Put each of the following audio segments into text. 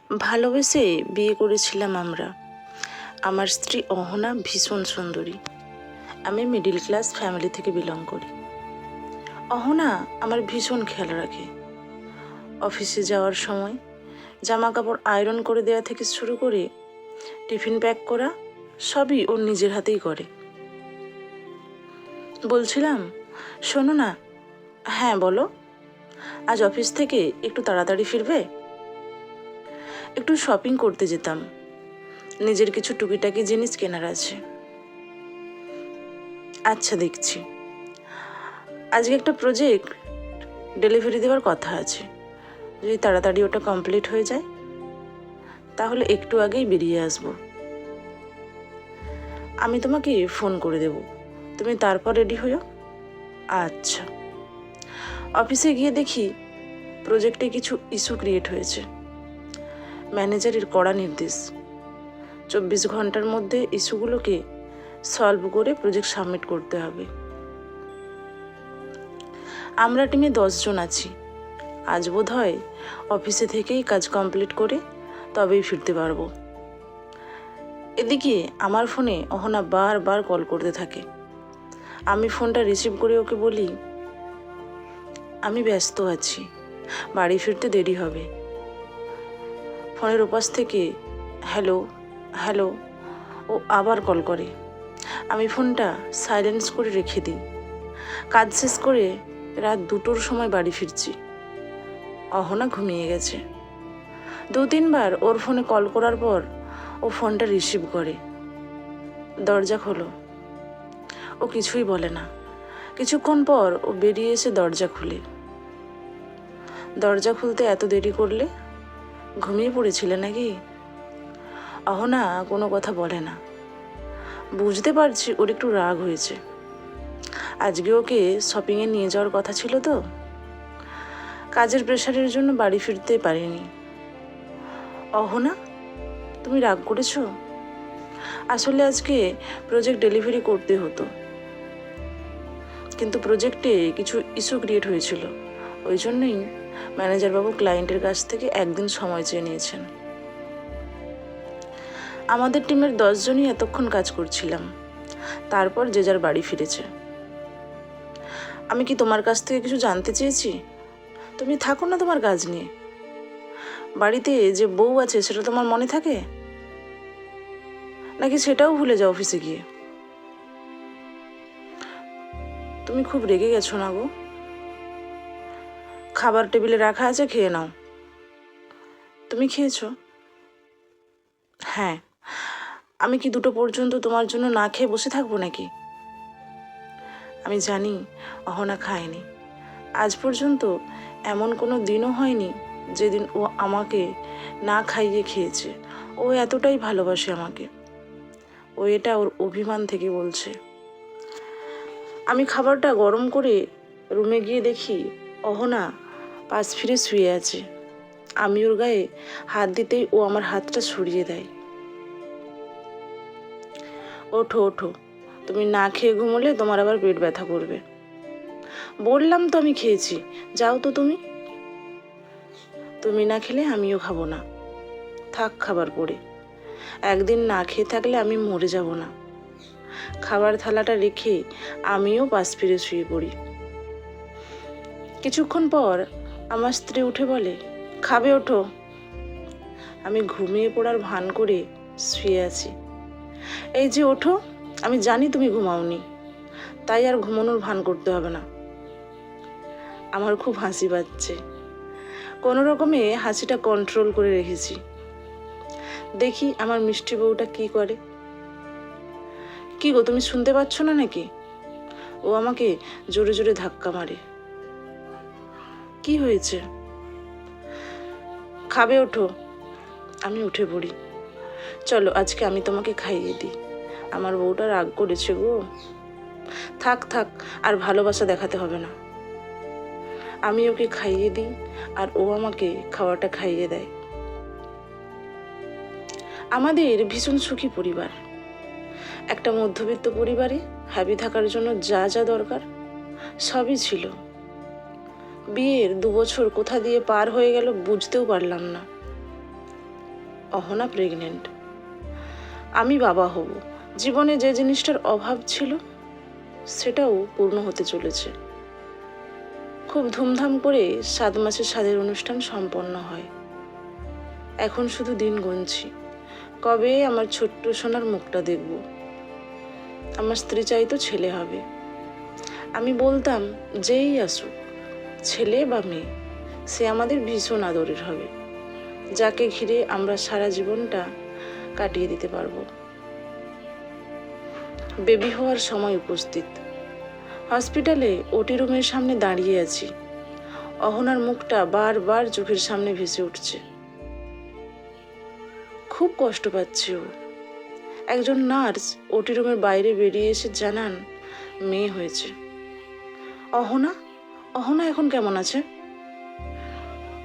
ভালোবেসে বিয়ে করেছিলাম আমরা। আমার স্ত্রী অহনা ভীষণ সুন্দরী। আমি মিডিল ক্লাস ফ্যামিলি থেকে বিলং করি। অহনা আমার ভীষণ খেয়াল রাখে। অফিসে যাওয়ার সময় জামা কাপড় আয়রন করে দেওয়া থেকে শুরু করে টিফিন প্যাক করা সবই ওর নিজের হাতেই করে। বলছিলাম, শোনো না। হ্যাঁ বলো। আজ অফিস থেকে একটু তাড়াতাড়ি ফিরবে? একটু শপিং করতে যেতাম, নিজের কিছু টুকিটাকি জিনিস কেনার আছে। আচ্ছা, দেখছি। আজকে একটা প্রজেক্ট ডেলিভারি দেওয়ার কথা আছে। যদি তাড়াতাড়ি ওটা কমপ্লিট হয়ে যায় তাহলে একটু আগেই বেরিয়ে আসবো। আমি তোমাকে ফোন করে দেব, তুমি তারপর রেডি হইও। আচ্ছা। অফিসে গিয়ে দেখি প্রজেক্টে কিছু ইস্যু ক্রিয়েট হয়েছে। ম্যানেজারের কড়া নির্দেশ, 24 ঘন্টার মধ্যে ইস্যুগুলোকে সলভ করে প্রজেক্ট সাবমিট করতে হবে। আমরা টিমে 10 জন আছি। আজ বোধ হয় অফিসে থেকেই কাজ কমপ্লিট করে তবেই ফিরতে পারবো। এদিকে আমার ফোনে অহনা বারবার কল করতে থাকে। আমি ফোনটা রিসিভ করে ওকে বলি, আমি ব্যস্ত আছি, বাড়ি ফিরতে দেরি হবে। ফোনের ওপাশ থেকে হ্যালো হ্যালো ও আবার কল করে। আমি ফোনটা সাইলেন্স করে রেখে দিই। কাজ শেষ করে রাত 2টোর সময় বাড়ি ফিরছি। অহনা ঘুমিয়ে গেছে। 2-3 বার ওর ফোনে কল করার পর ও ফোনটা রিসিভ করে। দরজা খোলো। ও কিছুই বলে না। কিছুক্ষণ পর ও বেরিয়ে এসে দরজা খুলে। দরজা খুলতে এত দেরি করলে? ঘুমিয়ে পড়েছিলে নাকি? অহনা কোনো কথা বলে না। বুঝতে পারছি ওর একটু রাগ হয়েছে। আজকে ওকে শপিংয়ে নিয়ে যাওয়ার কথা ছিল তো, কাজের প্রেশারের জন্য বাড়ি ফিরতে পারিনি। অহনা, তুমি রাগ করেছো? আসলে আজকে প্রজেক্ট ডেলিভারি করতে হতো, কিন্তু প্রজেক্টে কিছু ইস্যু ক্রিয়েট হয়েছিল। ওই জন্যই ম্যানেজারবাবু ক্লায়েন্টের কাছ থেকে একদিন সময় চেয়ে নিয়েছেন। আমাদের টিমের 10 জনই এতক্ষণ কাজ করছিলাম, তারপর যে যার বাড়ি ফিরেছে। আমি কি তোমার কাছ থেকে কিছু জানতে চেয়েছি? তুমি থাকো না তোমার কাজ নিয়ে। বাড়িতে যে বউ আছে সেটা তোমার মনে থাকে, নাকি সেটাও ভুলে যাও অফিসে গিয়ে? তুমি খুব রেগে গেছো না গো? খাবার টেবিলে রাখা আছে, খেয়ে নাও। তুমি খেয়েছো? হ্যাঁ। আমি কি 2টো পর্যন্ত তোমার জন্য না খেয়ে বসে থাকবো নাকি? আমি জানি অহনা খায়নি। আজ পর্যন্ত এমন কোনো দিনও হয়নি যেদিন ও আমাকে না খাইয়ে খেয়েছে। ও এতটাই ভালোবাসে আমাকে। ও এটা ওর অভিমান থেকে বলছে। আমি খাবারটা গরম করে রুমে গিয়ে দেখি অহনা পাশ ফিরে শুয়ে আছে। আমি ওর গায়ে হাত দিতেই ও আমার হাতটা সরিয়ে দেয়। ওঠো ওঠো, তুমি না খেয়ে ঘুমোলে তোমার আবার পেট ব্যথা করবে। বললাম তো আমি খেয়েছি, যাও তো তুমি। তুমি না খেলে আমিও খাবো না। থাক খাবার পড়ে। একদিন না খেয়ে থাকলে আমি মরে যাব না। খাবার থালাটা রেখে আমিও পাশ ফিরে শুয়ে পড়ি। কিছুক্ষণ পর আমার স্ত্রী উঠে বলে, খাবে, ওঠো। আমি ঘুমিয়ে পড়ার ভান করে শুয়ে আছি। এই যে ওঠো, আমি জানি তুমি ঘুমাওনি, তাই আর ঘুমানোর ভান করতে হবে না। আমার খুব হাসি পাচ্ছে। কোনো রকমে হাসিটা কন্ট্রোল করে রেখেছি। দেখি আমার মিষ্টি বউটা কি করে। কি গো, তুমি শুনতে পাচ্ছ না নাকি? ও আমাকে জোরে জোরে ধাক্কা মারে। কি হয়েছে? খাবে, ওঠো। আমি উঠে পড়ি। চলো আজকে আমি তোমাকে খাইয়ে দিই। আমার বউটা রাগ করেছে গো। থাক থাক, আর ভালোবাসা দেখাতে হবে না। আমি ওকে খাইয়ে দিই আর ও আমাকে খাওয়াটা খাইয়ে দেয়। আমাদের ভীষণ সুখী পরিবার। একটা মধ্যবিত্ত পরিবারে হ্যাপি থাকার জন্য যা যা দরকার সবই ছিল। বিয়ের 2 বছর কোথা দিয়ে পার হয়ে গেল বুঝতেও পারলাম না। অহনা প্রেগনেন্ট। আমি বাবা হব। জীবনে যে জিনিসটার অভাব ছিল সেটাও পূর্ণ হতে চলেছে। খুব ধুমধাম করে 7 মাসের স্বাদের অনুষ্ঠান সম্পন্ন হয়। এখন শুধু দিন গুনছি, কবে আমার ছোট্ট সোনার মুখটা দেখব। আমার স্ত্রী চাইতো ছেলে হবে। আমি বলতাম যেই আসুক, ছেলে বা মেয়ে, সে আমাদের ভীষণ আদরের হবে, যাকে ঘিরে আমরা সারা জীবনটা কাটিয়ে দিতে পারবো। বেবি হওয়ার সময় উপস্থিত। হসপিটালে ওটি রুমের সামনে দাঁড়িয়ে আছি। অহনার মুখটা বারবার চোখের সামনে ভেসে উঠছে। খুব কষ্ট পাচ্ছে ও। একজন নার্স ওটি রুমের বাইরে বেরিয়ে এসে জানান মেয়ে হয়েছে। অহনা অহনা এখন কেমন আছে?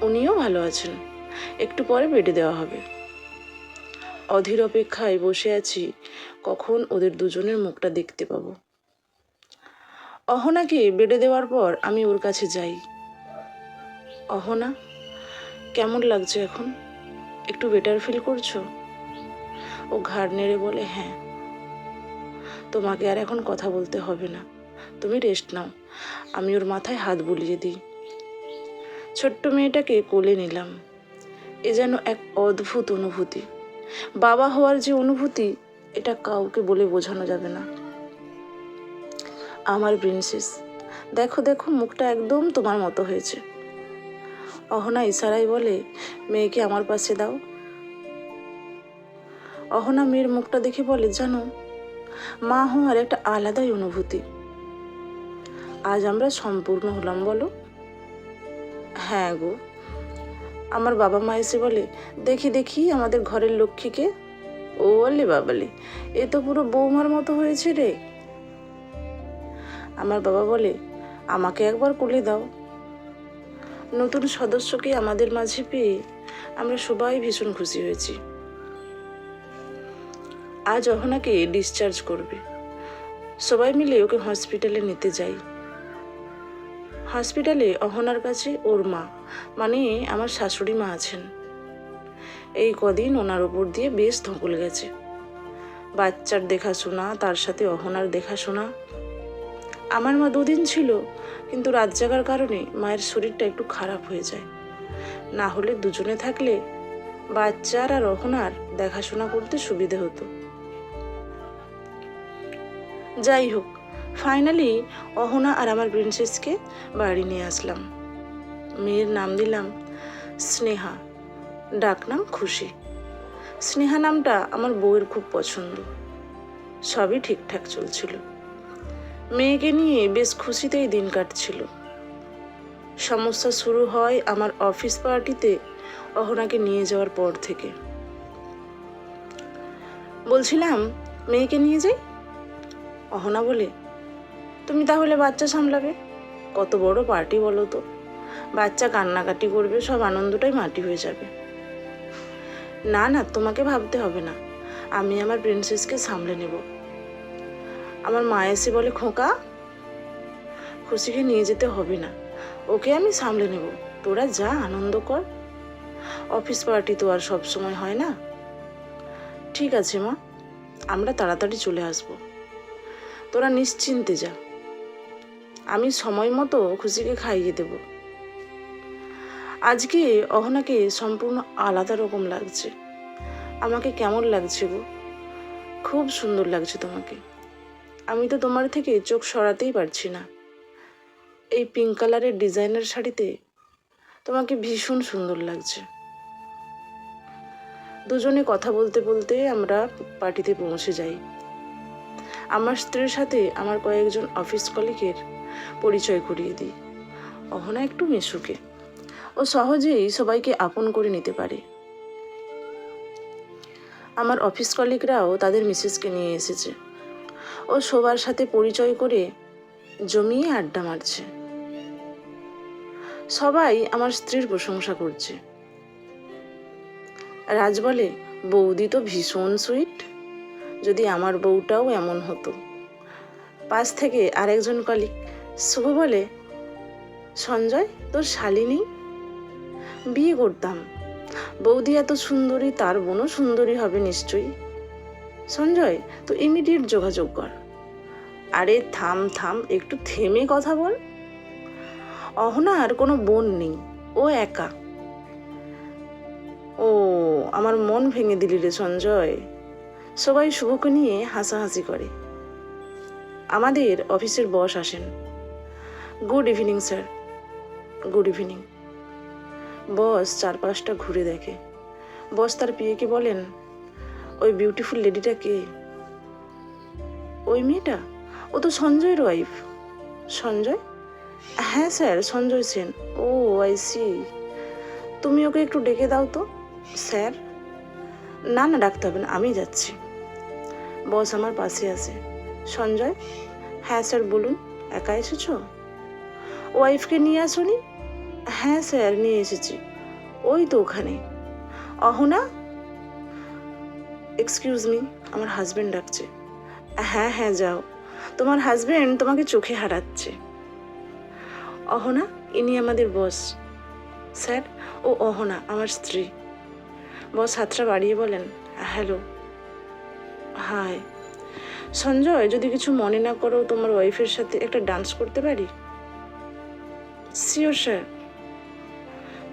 উনিও ভালো আছেন, একটু পরে বেডে দেওয়া হবে। অধীর অপেক্ষায় বসে আছি কখন ওদের দুজনের মুখটা দেখতে পাবো। অহনাকে বেডে দেওয়ার পর আমি ওর কাছে যাই। অহনা, কেমন লাগছে এখন? একটু বেটার ফিল করছো? ও ঘাড় নেড়ে বলে হ্যাঁ। তোমাকে আর এখন কথা বলতে হবে না, তুমি রেস্ট নাও। আমি ওর মাথায় হাত বুলিয়ে দিই। ছোট্ট মেয়েটাকে কোলে নিলাম। এ যেন এক অদ্ভুত অনুভূতি। বাবা হওয়ার যে অনুভূতি, এটা কাউকে বলে বোঝানো যাবে না। আমার প্রিন্সেস, দেখো দেখো, মুখটা একদম তোমার মতো হয়েছে। অহনা ইশারায় বলে মেয়েকে আমার পাশে দাও। অহনা মেয়ের মুখটা দেখে বলে জানো, মা হওয়ার একটা আলাদাই অনুভূতি। আজ আমরা সম্পূর্ণ হলাম বলো? হ্যাঁ গো। আমার বাবা মা এসে বলে দেখি দেখি আমাদের ঘরের লক্ষ্মীকে। ও বলে বাবালে, এ তো পুরো বৌমার মতো হয়েছে রে। আমার বাবা বলে আমাকে একবার কোলে দাও। নতুন সদস্যকে আমাদের মাঝে পেয়ে আমরা সবাই ভীষণ খুশি হয়েছি। আজ অহনাকে ডিসচার্জ করবে। সবাই মিলে ওকে হসপিটালে নিতে যাই। হসপিটালে অহনার কাছে ওর মা, মানে আমার শাশুড়ি মা আছেন। এই কদিন ওনার ওপর দিয়ে বেশ ধকল গেছে। বাচ্চার দেখাশোনা, তার সাথে অহনার দেখাশোনা। আমার মা 2 দিন ছিল, কিন্তু রাত জাগার কারণে মায়ের শরীরটা একটু খারাপ হয়ে যায়। না হলে দুজনে থাকলে বাচ্চার আর অহনার দেখাশোনা করতে সুবিধে হতো। যাই হোক, ফাইনালি অহনা আর আমার প্রিন্সেসকে বাড়ি নিয়ে আসলাম। মেয়ের নাম দিলাম স্নেহা, ডাকনাম খুশি। স্নেহা নামটা আমার বউয়ের খুব পছন্দ। সবই ঠিকঠাক চলছিল। মেয়েকে নিয়ে বেশ খুশিতেই দিন কাটছিল। সমস্যা শুরু হয় আমার অফিস পার্টিতে অহনাকে নিয়ে যাওয়ার পর থেকে। বলছিলাম মেয়েকে নিয়ে যাই। অহনা বলে তুমি তাহলে বাচ্চা সামলাবে। কত বড় পার্টি বলো তো, বাচ্চা কান্নাকাটি করবে, সব আনন্দটাই মাটি হয়ে যাবে। না না, তোমাকে ভাবতে হবে না, আমি আমার প্রিন্সেসকে সামলে নেব। আমার মা এসে বলে খোকা, খুশিকে নিয়ে যেতে হবে না, ওকে আমি সামলে নেব, তোরা যা আনন্দ কর। অফিস পার্টি তো আর সব সময় হয় না। ঠিক আছে মা, আমরা তাড়াতাড়ি চলে আসব, তোরা নিশ্চিন্তে যা। আমি সময় মতো খুশিকে খাইয়ে দেব। আজকে অহনাকে সম্পূর্ণ আলাদা রকম লাগছে। আমাকে কেমন লাগছে গো? খুব সুন্দর লাগছে তোমাকে। আমি তো তোমার থেকে চোখ সরাতেই পারছি না। এই পিঙ্ক কালারের ডিজাইনার শাড়িতে তোমাকে ভীষণ সুন্দর লাগছে। দুজনে কথা বলতে বলতে আমরা পার্টিতে পৌঁছে যাই। আমার স্ত্রীর সাথে আমার কয়েকজন অফিস কলিগের পরিচয় করিয়ে দিই। অহনা একটু মিশুকে, ও সহজেই সবাইকে আপন করে নিতে পারে। আমার অফিস কলিগরাও তাদের মিসেসকে নিয়ে এসেছে। ও সবার সাথে পরিচয় করে জমিয়ে আড্ডা মারছে। সবাই আমার স্ত্রীর প্রশংসা করছে। রাজ বলে বৌদি তো ভীষণ সুইট, যদি আমার বউটাও এমন হতো। পাশ থেকে আরেকজন কলিগ শুভ বলে সঞ্জয় তোর শালী নেই? বিয়ে করতাম, বৌদি এত সুন্দরী, তার বোনও সুন্দরী হবে নিশ্চয়ই। সঞ্জয়, তো ইমিডিয়েট যোগাযোগ কর। আরে থাম থাম, একটু থেমে কথা বল। অহনার কোনো বোন নেই, ও একা। ও, আমার মন ভেঙে দিলি রে সঞ্জয়। সবাই শুভকে নিয়ে হাসাহাসি করে। আমাদের অফিসের বস আসেন। Good evening sir. Good evening. Boss চারপাশটা ঘুরে দেখে। বস তার পিএকে বলেন, ওই বিউটিফুল লেডিটা কে? ওই মেয়েটা? ও তো সঞ্জয়ের ওয়াইফ। সঞ্জয়? হ্যাঁ sir, Sanjay Sen. Oh I see. তুমি ওকে একটু ডেকে দাও তো। স্যার? না না, ডাকতে হবে না, আমি যাচ্ছি। বস আমার পাশে আসে। সঞ্জয়? হ্যাঁ স্যার বলুন, একা এসেছো? ওয়াইফকে নিয়ে আসোনি? হ্যাঁ স্যার, নিয়ে এসেছি। ওই তো ওখানে। অহনা? এক্সকিউজ মি, আমার হাজবেন্ড ডাকছে। হ্যাঁ হ্যাঁ যাও, তোমার হাজবেন্ড তোমাকে চোখে হারাচ্ছে। অহনা? ইনি আমাদের বস। স্যার, ও অহনা আমার স্ত্রী। বস হাতটা বাড়িয়ে বলেন, হ্যালো। হাই। সঞ্জয়, যদি কিছু মনে না করো, তোমার ওয়াইফের সাথে একটা ডান্স করতে পারি? Sure sir.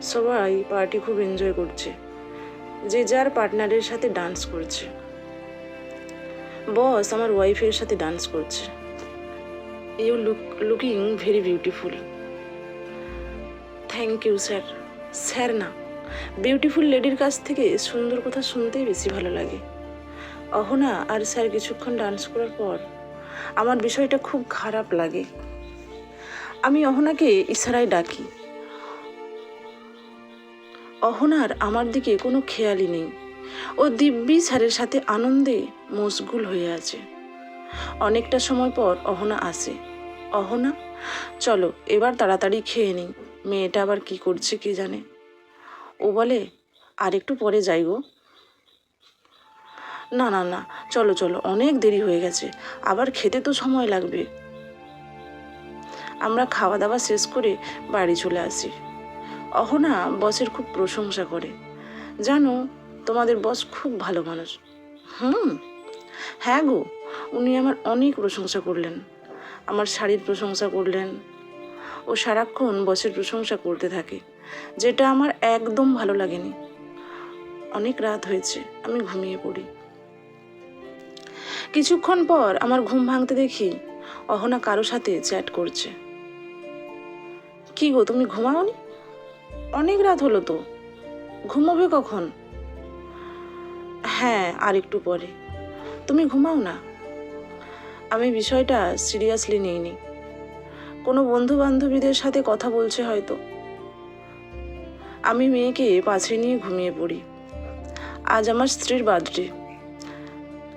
সবাই পার্টি খুব এনজয় করছে, যে যার পার্টনারের সাথে ডান্স করছে। বস আমার ওয়াইফের সাথে ডান্স করছে। You looking very beautiful. Thank you sir. Sir না, বিউটিফুল লেডির কাছ থেকে সুন্দর কথা শুনতেই বেশি ভালো লাগে। অহনা আর স্যার কিছুক্ষণ ডান্স করার পর আমার বিষয়টা খুব খারাপ লাগে। আমি অহনাকে ইশারায় ডাকি। অহনার আমার দিকে কোনো খেয়ালই নেই। ও দিব্যি স্যারের সাথে আনন্দে মশগুল হয়ে আছে। অনেকটা সময় পর অহনা আসে। অহনা, চলো এবার তাড়াতাড়ি খেয়ে নিই, মেয়েটা আবার কি করছে কে জানে। ও বলে, আর একটু পরে যাই গো। না না না, চলো চলো, অনেক দেরি হয়ে গেছে, আবার খেতে তো সময় লাগবে। আমরা খাওয়া দাওয়া শেষ করে বাড়ি চলে আসি। অহনা বসের খুব প্রশংসা করে। জানো, তোমাদের বস খুব ভালো মানুষ। হ্যাঁ গো, উনি আমার অনেক প্রশংসা করলেন। আমার শাড়ির প্রশংসা করলেন। ও সারাক্ষণ বসের প্রশংসা করতে থাকে, যেটা আমার একদম ভালো লাগেনি। অনেক রাত হয়েছে, আমি ঘুমিয়ে পড়ি। কিছুক্ষণ পর আমার ঘুম ভাঙতে দেখি অহনা কারো সাথে চ্যাট করছে। কি গো, তুমি ঘুমাওনি? অনেক রাত হলো তো, ঘুমোবে কখন? হ্যাঁ, আর একটু পরে। তুমি ঘুমাও না। আমি বিষয়টা সিরিয়াসলি নিইনি। কোনো বন্ধু বান্ধবীদের সাথে কথা বলছে হয়তো। আমি মেয়েকে পাশে নিয়ে ঘুমিয়ে পড়ি। আজ আমার স্ত্রীর বার্থডে।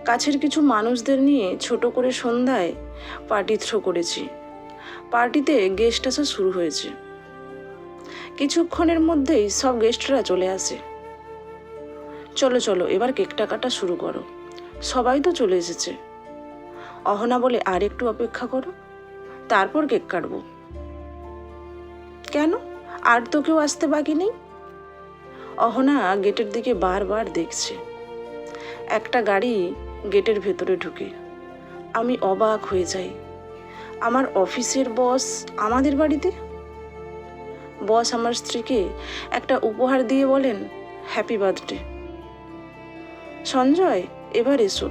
কাছের কিছু মানুষদের নিয়ে ছোট করে সন্ধ্যায় পার্টি থ্রো করেছি। পার্টিতে গেস্ট আসা শুরু হয়েছে। কিছুক্ষণের মধ্যেই সব গেস্টরা চলে আসে। চলো চলো, এবার কেকটা কাটা শুরু করো, সবাই তো চলে এসেছে। অহনা বলে, আর একটু অপেক্ষা করো, তারপর কেক কাটবো। কেন, আর তো কেউ আসতে বাকি নেই? অহনা গেটের দিকে বারবার দেখছে। একটা গাড়ি গেটের ভেতরে ঢুকে। আমি অবাক হয়ে যাই। আমার অফিসের বস আমাদের বাড়িতে। বস আমার স্ত্রীকে একটা উপহার দিয়ে বলেন, হ্যাপি বার্থডে। সঞ্জয়, এবার এসো,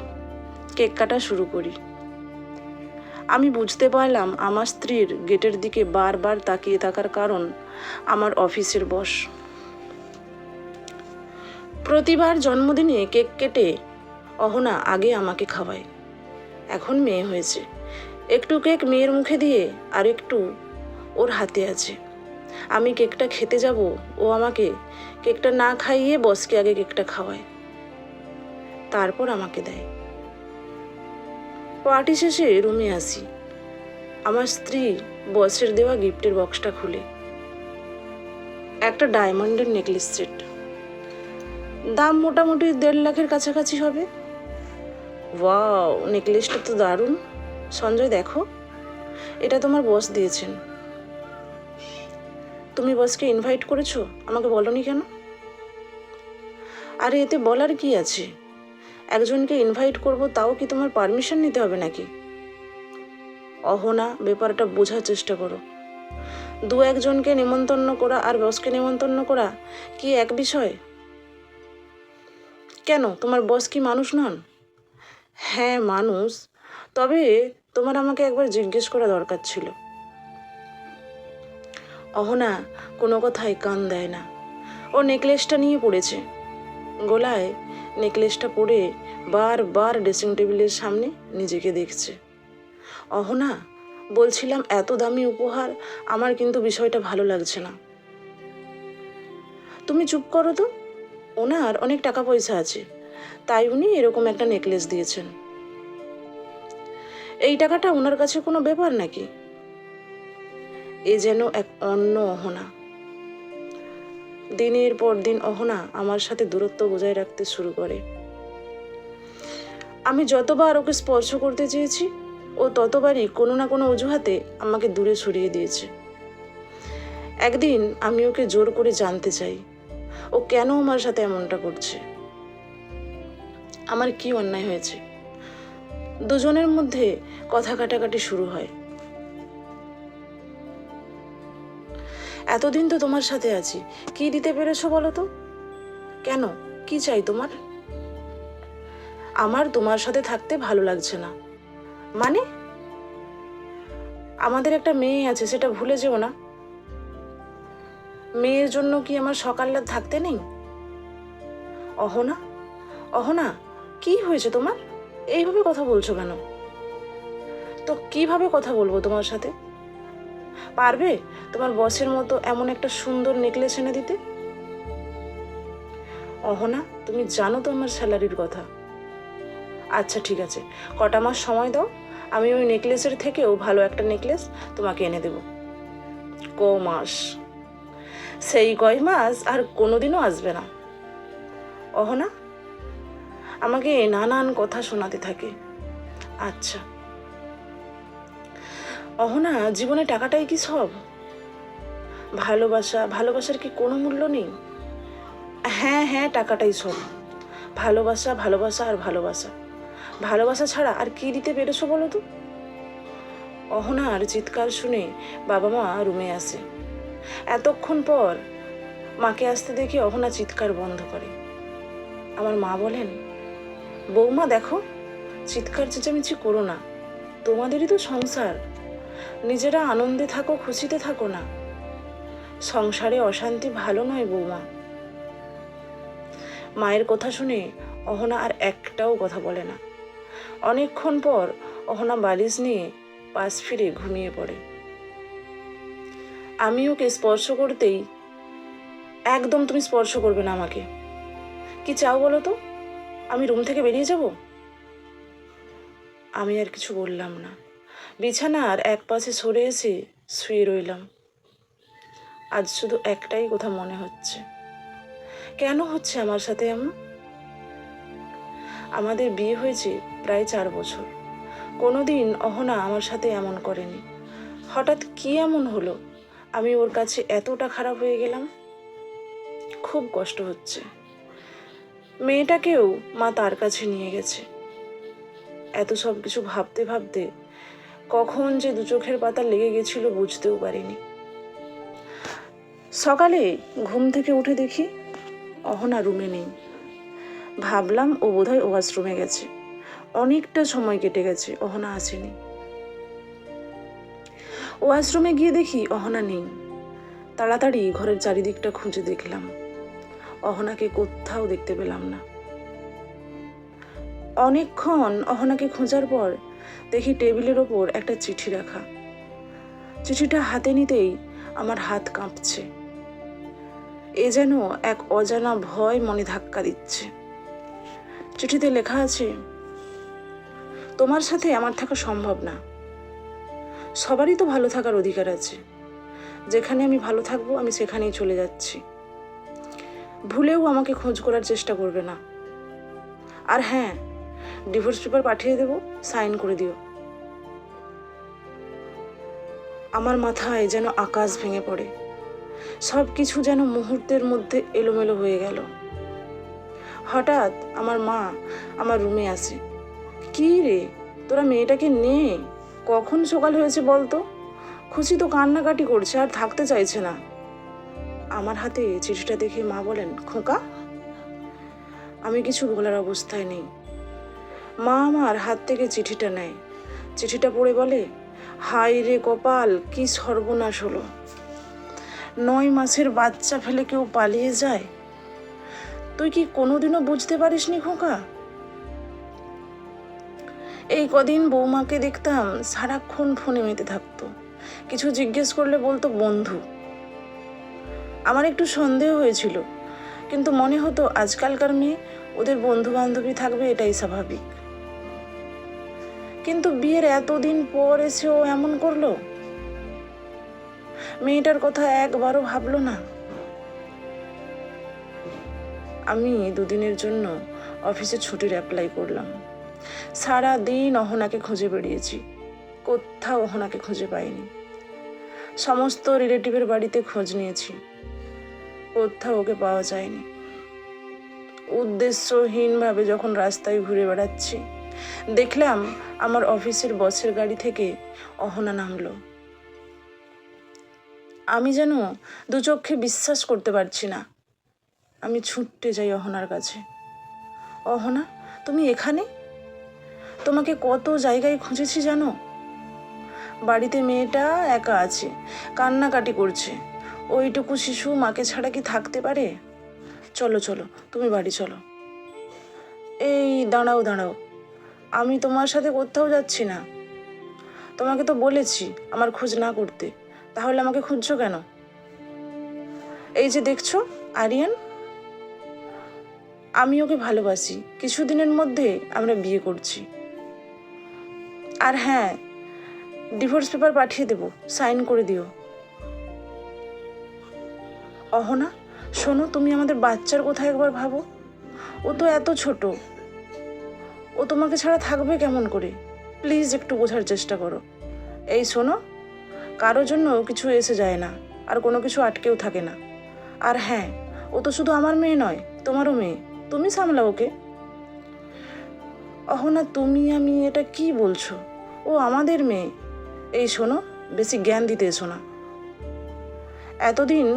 কেক কাটা শুরু করি। আমি বুঝতে পারলাম আমার স্ত্রীর গেটের দিকে বারবার তাকিয়ে থাকার কারণ আমার অফিসের বস। প্রতিবার জন্মদিনে কেক কেটে অহনা আগে আমাকে খাওয়ায়। এখন মেয়ে হয়েছে, একটু কেক মেয়ের মুখে দিয়ে আর একটু ওর হাতে আছে। আমি কেকটা খেতে যাব, ও আমাকে কেকটা না খাইয়ে বসকে আগে কেকটা খাওয়ায়, তারপর আমাকে দেয়। পার্টি শেষে রুমে আসি। আমার স্ত্রী বসের দেওয়া গিফটের বক্সটা খুলে। একটা ডায়মন্ডের নেকলেস সেট, দাম মোটামুটি 1.5 লাখের কাছাকাছি হবে। ওয়াও, নেকলেসটা তো দারুণ। সঞ্জয় দেখো, এটা তোমার বস দিয়েছেন। তুমি বসকে ইনভাইট করেছো, আমাকে বলনি কেন? আরে এতে বলার কি আছে? একজনকে ইনভাইট করব, তাও কি তোমার পারমিশন নিতে হবে নাকি? অহনা, ব্যাপারটা বোঝার চেষ্টা করো। দু একজনকে নিমন্ত্রণ করা আর বসকে নিমন্ত্রণ করা কি এক বিষয়? কেন, তোমার বস কি মানুষ নন? হ্যাঁ মানুষ, তবে তোমার আমাকে একবার জিজ্ঞেস করা দরকার ছিল। অহনা কোনো কথায় কান দেয় না। ও নেকলেসটা নিয়ে পড়েছে, গলায় নেকলেসটা পরে বারবার ড্রেসিং টেবিলের সামনে নিজেকে দেখছে। অহনা, বলছিলাম এত দামি উপহার, আমার কিন্তু বিষয়টা ভালো লাগছে না। তুমি চুপ করো তো, ওনার অনেক টাকা পয়সা আছে, তাই উনি এরকম একটা নেকলেস দিয়েছেন। এই টাকাটা ওনার কাছে কোনো ব্যাপার নাকি? এ যেন এক অন্য অহনা। দিনের পর দিন অহনা আমার সাথে দূরত্ব বজায় রাখতে শুরু করে। আমি যতবার ওকে স্পর্শ করতে চেয়েছি, ও ততবারই কোনো না কোনো অজুহাতে আমাকে দূরে সরিয়ে দিয়েছে। একদিন আমি ওকে জোর করে জানতে চাই, ও কেন আমার সাথে এমনটা করছে। আমার কি অন্যায় হয়েছে? দুজনের মধ্যে কথা কাটাকাটি শুরু হয়। এতদিন তো তোমার সাথে আছি, কি দিতে পেরেছো বলো তো? কেন, কি চাই তোমার? আমার তোমার সাথে থাকতে ভালো লাগছে না। মানে? আমাদের একটা মেয়ে আছে, সেটা ভুলে যেও না। মেয়ের জন্য কি আমার সকাল রাত থাকতে নেই? অহনা, অহনা, কি হয়েছে তোমার? এইভাবে কথা বলছো কেন? তো কিভাবে কথা বলবো তোমার সাথে? পারবে তোমার বসের মতো এমন একটা সুন্দর নেকলেস এনে দিতে? অহনা, তুমি জানো তো আমার স্যালারির কথা। আচ্ছা ঠিক আছে, কটা মাস সময় দাও, আমি ওই নেকলেসের থেকেও ভালো একটা নেকলেস তোমাকে এনে দেব। ক মাস? সেই কয় মাস আর কোনোদিনও আসবে না। অহনা আমাকে নানান কথা শোনাতে থাকে। আচ্ছা অহনা, জীবনে টাকাটাই কি সব? ভালোবাসার কি কোনো মূল্য নেই? হ্যাঁ হ্যাঁ, টাকাটাই সব। ভালোবাসা ভালোবাসা আর ভালোবাসা, ভালোবাসা ছাড়া আর কি দিতে পেরেছো বলো তো? অহনার চিৎকার শুনে বাবা মা রুমে আসে। এতক্ষণ পর মাকে আসতে দেখে অহনা চিৎকার বন্ধ করে। আমার মা বলেন, বৌমা দেখো, চিৎকার চেঁচামেচি করো না, তোমাদেরই তো সংসার, নিজেরা আনন্দে থাকো, খুশিতে থাকো না। সংসারে অশান্তি ভালো নয় বৌমা। মায়ের কথা শুনে অহনা আর একটাও কথা বলে না। অনেকক্ষণ পর অহনা বালিশ নিয়ে পাশ ফিরে ঘুমিয়ে পড়ে। আমি ওকে স্পর্শ করতেই, একদম তুমি স্পর্শ করবে না আমাকে। কি চাও বলো তো? আমি রুম থেকে বেরিয়ে যাব? আমি আর কিছু বললাম না, বিছানার এক পাশে সরে এসে শুয়ে রইলাম। আজ শুধু একটাই কথা মনে হচ্ছে, কেন হচ্ছে আমার সাথে এমন? আমাদের বিয়ে হয়েছে প্রায় 4 বছর, কোনোদিন অহনা আমার সাথে এমন করেনি। হঠাৎ কি এমন হলো আমি ওর কাছে এতটা খারাপ হয়ে গেলাম? খুব কষ্ট হচ্ছে। মেয়েটাকেও মা তার কাছে নিয়ে গেছে। এত সব কিছু ভাবতে ভাবতে কখন যে দু চোখের পাতা লেগে গেছিল বুঝতেও পারিনি। সকালে ঘুম থেকে উঠে দেখি অহনা রুমে নেই। ভাবলাম ও বোধহয় ওয়াশরুমে গেছে। অনেকটা সময় কেটে গেছে, অহনা আসেনি। ওয়াশরুমে গিয়ে দেখি অহনা নেই। তাড়াতাড়ি ঘরের চারিদিকটা খুঁজে দেখলাম, অহনাকে কোথাও দেখতে পেলাম না। অনেকক্ষণ অহনাকে খোঁজার পর দেখি টেবিলের ওপর একটা চিঠি রাখা। চিঠিটা হাতে নিতেই আমার হাত কাঁপছে। এ যেন এক অজানা ভয় মনে ধাক্কা দিচ্ছে। চিঠিতে লেখা আছে, তোমার সাথে আমার থাকা সম্ভব না। সবারই তো ভালো থাকার অধিকার আছে। যেখানে আমি ভালো থাকবো আমি সেখানেই চলে যাচ্ছি। ভুলেও আমাকে খোঁজ করার চেষ্টা করবে না। আর হ্যাঁ, ডিভোর্স পেপার পাঠিয়ে দেবো, সাইন করে দিও। আমার মাথায় যেন আকাশ ভেঙে পড়ে। সব কিছু যেন মুহূর্তের মধ্যে এলোমেলো হয়ে গেল। হঠাৎ আমার মা আমার রুমে আসে। কী রে, তোরা মেয়েটাকে নে, কখন সকাল হয়েছে বলতো? খুশি তো কান্নাকাটি করছে, আর থাকতে চাইছে না। আমার হাতে চিঠিটা দেখে মা বলেন, খোকা। আমি কিছু বলার অবস্থায় নেই। মা আমার হাত থেকে চিঠিটা নেয়, চিঠিটা পড়ে বলে, হায় রে কপাল, কি সর্বনাশ হলো। 9 মাসের বাচ্চা ফেলে কেউ পালিয়ে যায়? তুই কি কোনোদিনও বুঝতে পারিসনি খোকা? এই কদিন বৌমাকে দেখতাম সারাক্ষণ ফোনে মেতে থাকতো, কিছু জিজ্ঞেস করলে বলতো বন্ধু। আমার একটু সন্দেহ হয়েছিল, কিন্তু মনে হতো আজকালকার মেয়ে, ওদের বন্ধু বান্ধবী থাকবে, এটাই স্বাভাবিক। কিন্তু বিয়ের এতদিন পর এসেও এমন করলো। মেয়েটার কথা একবারও ভাবলো না। আমি 2 দিনের জন্য অফিসে ছুটির অ্যাপ্লাই করলাম। সারা দিন অহনাকে খুঁজে বেরিয়েছি, কোথাও অহনাকে খুঁজে পাইনি। সমস্ত রিলেটিভের বাড়িতে খোঁজ নিয়েছি, কোথাও ওকে পাওয়া যায়নি। উদ্দেশ্যহীনভাবে যখন রাস্তায় ঘুরে বেড়াচ্ছি, দেখলাম আমার অফিসের বসের গাড়ি থেকে অহনা নামলো। আমি যেন 2 চোখে বিশ্বাস করতে পারছি না। আমি ছুটতে যাই অহনার কাছে। অহনা, তুমি এখানে? তোমাকে কত জায়গায় খুঁজেছি জানো। বাড়িতে মেয়েটা একা আছে, কান্নাকাটি করছে। ওইটুকু শিশু মাকে ছাড়া কি থাকতে পারে? চলো চলো, তুমি বাড়ি চলো। এই দাঁড়াও দাঁড়াও, আমি তোমার সাথে কোথাও যাচ্ছি না। তোমাকে তো বলেছি আমার খোঁজ না করতে, তাহলে আমাকে খুঁজছো কেন? এই যে দেখছো আরিয়ান, আমি ওকে ভালোবাসি, কিছুদিনের মধ্যে আমরা বিয়ে করছি। আর হ্যাঁ, ডিভোর্স পেপার পাঠিয়ে দেবো, সাইন করে দিও। অহনা শোনো, তুমি আমাদের বাচ্চার কথা একবার ভাবো। ও তো এত ছোট, ও তোমাকে ছাড়া থাকবে কেমন করে? প্লিজ একটু বোঝার চেষ্টা করো। এই শোনো, কারোর জন্য কিছু এসে যায় না, আর কোনো কিছু আটকেও থাকে না। আর হ্যাঁ, ও তো শুধু আমার মেয়ে নয়, তোমারও মেয়ে, তুমি সামলাও ওকে। অহনা, তুমি আমি এটা কি বলছো? ও আমাদের মেয়ে। এই শোনো, বেশি জ্ঞান দিতে এসো না। এতদিন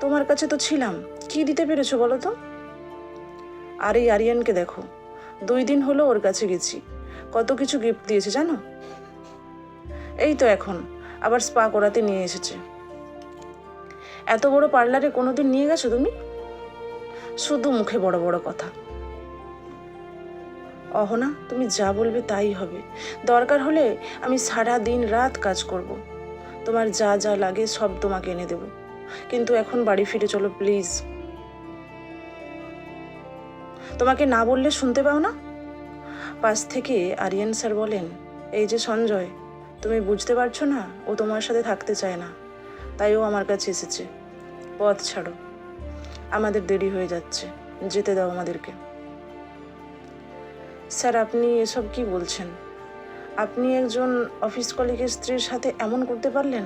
তোমার কাছে তো ছিলাম, কি দিতে পেরেছো বলো তো? আর এই আরিয়ানকে দেখো, 2 দিন হলো ওর কাছে গেছি, কত কিছু গিফট দিয়েছে জানো। এই তো এখন আবার স্পা করাতে নিয়ে এসেছে। এত বড় পার্লারে কোনোদিন নিয়ে গেছো তুমি? শুধু মুখে বড় বড় কথা। অহনা, তুমি যা বলবে তাই হবে। দরকার হলে আমি সারা দিন রাত কাজ করব, তোমার যা যা লাগে সব তোমাকে এনে দেব। কিন্তু এখন বাড়ি ফিরে চলো প্লিজ। তোমাকে না বললে শুনতে পাও না? পাশ থেকে আরিয়ান স্যার বলেন, এই যে সঞ্জয়, তুমি বুঝতে পারছো না, ও তোমার সাথে থাকতে চায় না, তাই ও আমার কাছে এসেছে। পথ ছাড়ো, আমাদের দেরি হয়ে যাচ্ছে, যেতে দাও আমাদেরকে। স্যার, আপনি এসব কি বলছেন? আপনি একজন অফিস কলিগের স্ত্রীর সাথে এমন করতে পারলেন?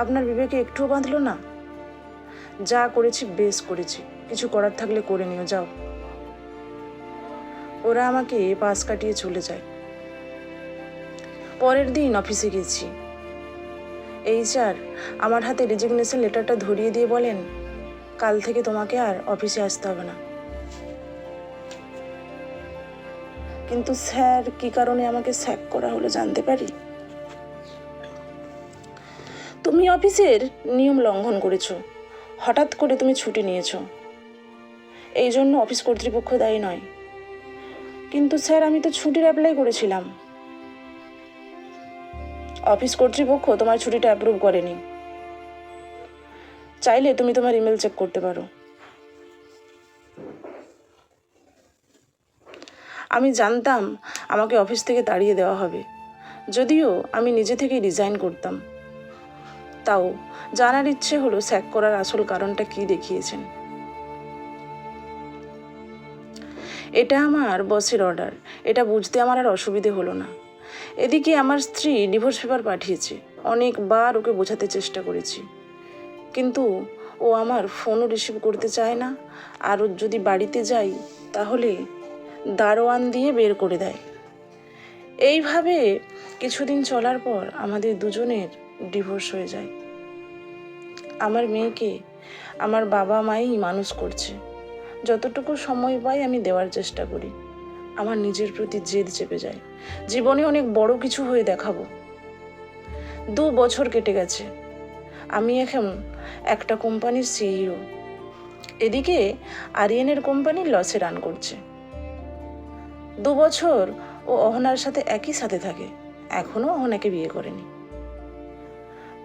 আপনার বিবেকে একটুও বাঁধলো না? যা করেছি বেশ করেছি, কিছু করার থাকলে করে নিও, যাও। ওরা আমাকে পাশ কাটিয়ে চলে যায়। পরের দিন অফিসে গেছি। HR আমার হাতে রেজিগনেশন লেটারটা ধরিয়ে দিয়ে বলেন, কাল থেকে তোমাকে আর অফিসে আসতে হবে না। কিন্তু স্যার, কি কারণে আমাকে স্যাক করা হলো জানতে পারি? তুমি অফিসের নিয়ম লঙ্ঘন করেছো, হঠাৎ করে তুমি ছুটি নিয়েছো, এই জন্য অফিস কর্তৃপক্ষ দায়ী নয়। কিন্তু স্যার, আমি তো ছুটির অ্যাপ্লাই করেছিলাম। অফিস কর্তৃপক্ষ তোমার ছুটিটা অ্যাপ্রুভ করেনি। চাইলে তুমি তোমার ইমেল চেক করতে পারো। আমি জানতাম আমাকে অফিস থেকে তাড়িয়ে দেওয়া হবে, যদিও আমি নিজে থেকেই রিজাইন করতাম। তাও জানার ইচ্ছে হলো স্যাক করার আসল কারণটা কি দেখিয়েছেন। এটা আমার বসের অর্ডার, এটা বুঝতে আমার আর অসুবিধে হলো না। এদিকে আমার স্ত্রী ডিভোর্স পেপার পাঠিয়েছে, অনেকবার ওকে বোঝাতে চেষ্টা করেছি, কিন্তু ও আমার ফোনও রিসিভ করতে চায় না, আর যদি বাড়িতে যাই তাহলে দারোয়ান দিয়ে বের করে দেয়। এইভাবে কিছুদিন চলার পর আমাদের দুজনের ডিভোর্স হয়ে যায়। আমার মেয়েকে আমার বাবা মাই মানুষ করছে। যতটুকু সময় পাই আমি দেওয়ার চেষ্টা করি। আমার নিজের প্রতি জেদ চেপে যায়, জীবনে অনেক বড় কিছু হয়ে দেখাবো। 2 বছর কেটে গেছে, আমি এখন একটা কোম্পানির সিইও। এদিকে আরিয়ানের কোম্পানি লসে রান করছে। 2 বছর ও অহনার সাথে একই সাথে থাকে, এখনও অহনাকে বিয়ে করেনি।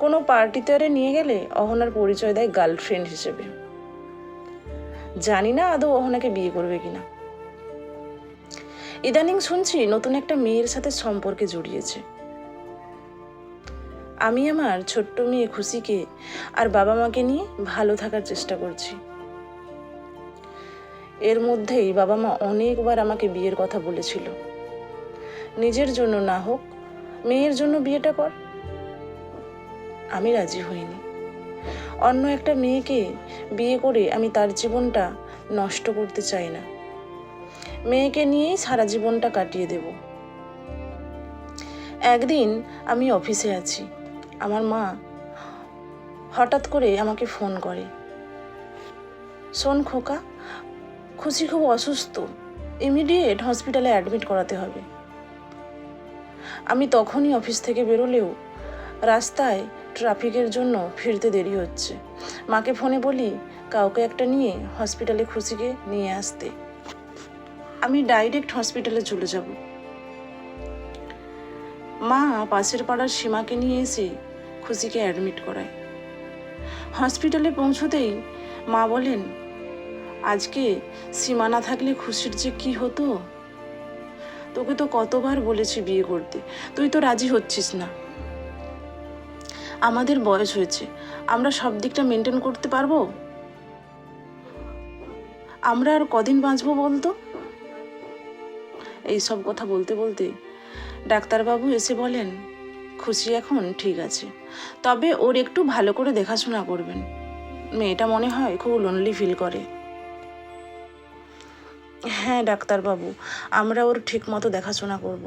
কোনো পার্টিতে নিয়ে গেলে অহনার পরিচয় দেয় গার্লফ্রেন্ড হিসেবে। জানি না আদৌ অহনাকে বিয়ে করবে কিনা। ইদানিং শুনছি নতুন একটা মেয়ের সাথে সম্পর্কে জড়িয়েছে। আমি আমার ছোট্ট মেয়ে খুশিকে আর বাবা মাকে নিয়ে ভালো থাকার চেষ্টা করছি। এর মধ্যেই বাবা মা অনেকবার আমাকে বিয়ের কথা বলেছিল। নিজের জন্য না হোক, মেয়ের জন্য বিয়েটা কর। আমি রাজি হইনি। অন্য একটা মেয়েকে বিয়ে করে আমি তার জীবনটা নষ্ট করতে চাই না। মেয়েকে নিয়েই সারা জীবনটা কাটিয়ে দেব। একদিন আমি অফিসে আছি, আমার মা হঠাৎ করে আমাকে ফোন করে, শোন খোকা, খুশি খুব অসুস্থ, ইমিডিয়েট হসপিটালে অ্যাডমিট করাতে হবে। আমি তখনই অফিস থেকে বেরোলেও রাস্তায় ট্রাফিকের জন্য ফিরতে দেরি হচ্ছে। মাকে ফোনে বলি কাউকে একটা নিয়ে হসপিটালে খুশিকে নিয়ে আসতে। আমি ডাইরেক্ট হসপিটালে চলে যাব। মা পাশের পাড়ার সীমাকে নিয়ে এসে খুশিকে অ্যাডমিট করায়। হসপিটালে পৌঁছতেই মা বলেন, আজকে সীমা না থাকলে খুশির যে কি হতো। তোকে তো কতবার বলেছি বিয়ে করতে, তুই তো রাজি হচ্ছিস না। আমাদের বয়স হয়েছে, আমরা সব দিকটা মেনটেন করতে পারবো? আমরা আর কদিন বাঁচবো বলতো? এই সব কথা বলতে বলতে ডাক্তারবাবু এসে বলেন, খুশি এখন ঠিক আছে, তবে ওর একটু ভালো করে দেখাশোনা করবেন। মেয়েটা মনে হয় খুব লোনলি ফিল করে। হ্যাঁ ডাক্তারবাবু, আমরা ওর ঠিক মতো দেখাশোনা করব।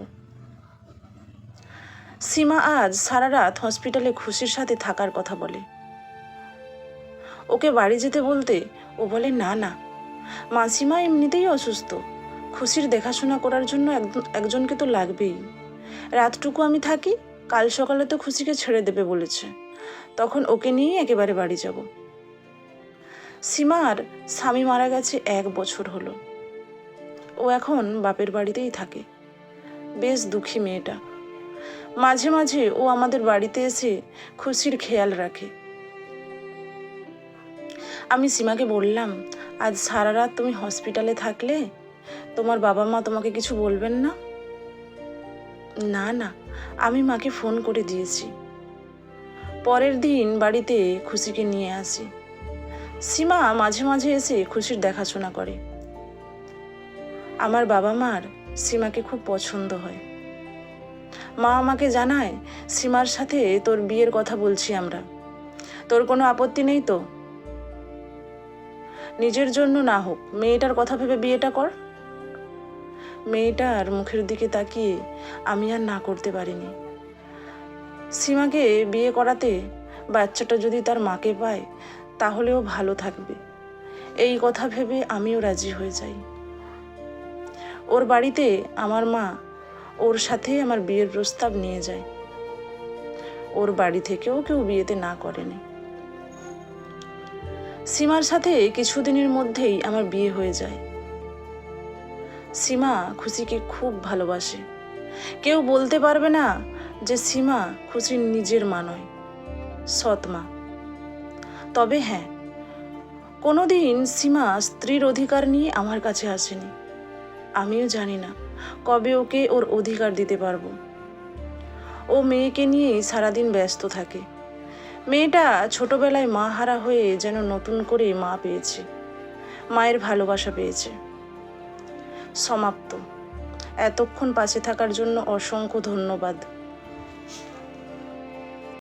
সীমা আজ সারা রাত হসপিটালে খুশির সাথে থাকার কথা বলে। ওকে বাড়ি যেতে বলতে ও বলে, না না, মাসিমা এমনিতেই অসুস্থ, খুশির দেখাশোনা করার জন্য একজনকে তো লাগবেই। রাতটুকু আমি থাকি, কাল সকালে তো খুশিকে ছেড়ে দেবে বলেছে, তখন ওকে নিয়ে একেবারে বাড়ি যাব। সীমার স্বামী মারা গেছে 1 বছর হলো। ও এখন বাপের বাড়িতেই থাকে। বেশ দুঃখী মেয়েটা। মাঝে মাঝে ও আমাদের বাড়িতে এসে খুশির খেয়াল রাখে। আমি সীমাকে বললাম, আজ সারা রাত তুমি হসপিটালে থাকলে তোমার বাবা মা তোমাকে কিছু বলবেন না? না না, আমি মাকে ফোন করে দিয়েছি। পরের দিন বাড়িতে খুশিকে নিয়ে আসি। সীমা মাঝে মাঝে এসে খুশির দেখাশোনা করে। আমার বাবা মার সীমাকে খুব পছন্দ হয়। মা আমাকে জানায়, সীমার সাথে তোর বিয়ের কথা বলছি আমরা, তোর কোনো আপত্তি নেই তো? নিজের জন্য না হোক, মেয়েটার কথা ভেবে বিয়েটা কর। মেয়েটার মুখের দিকে তাকিয়ে আমি আর না করতে পারিনি। সীমাকে বিয়ে করাতে বাচ্চাটা যদি তার মাকে পায় তাহলেও ভালো থাকবে, এই কথা ভেবে আমিও রাজি হয়ে যাই। ওর বাড়িতে আমার মা ওর সাথে আমার বিয়ের প্রস্তাব নিয়ে যায়। ওর বাড়ি থেকেও কেউ বিয়েতে না করেনি। সীমার সাথে কিছুদিনের মধ্যেই আমার বিয়ে হয়ে যায়। সীমা খুশিকে খুব ভালোবাসে। কেউ বলতে পারবে না যে সীমা খুশির নিজের মা নয়, সৎ মা। তবে হ্যাঁ, কোনোদিন সীমা স্ত্রীর অধিকার নিয়ে আমার কাছে আসেনি। আমিও জানি না কবে ওকে ওর অধিকার দিতে পারবো। ও মেয়েকে নিয়েই সারাদিন ব্যস্ত থাকে। মেয়েটা ছোটবেলায় মা হারা হয়ে যেন নতুন করে মা পেয়েছে, মায়ের ভালোবাসা পেয়েছে। সমাপ্ত। এতক্ষণ পাশে থাকার জন্য অসংখ্য ধন্যবাদ।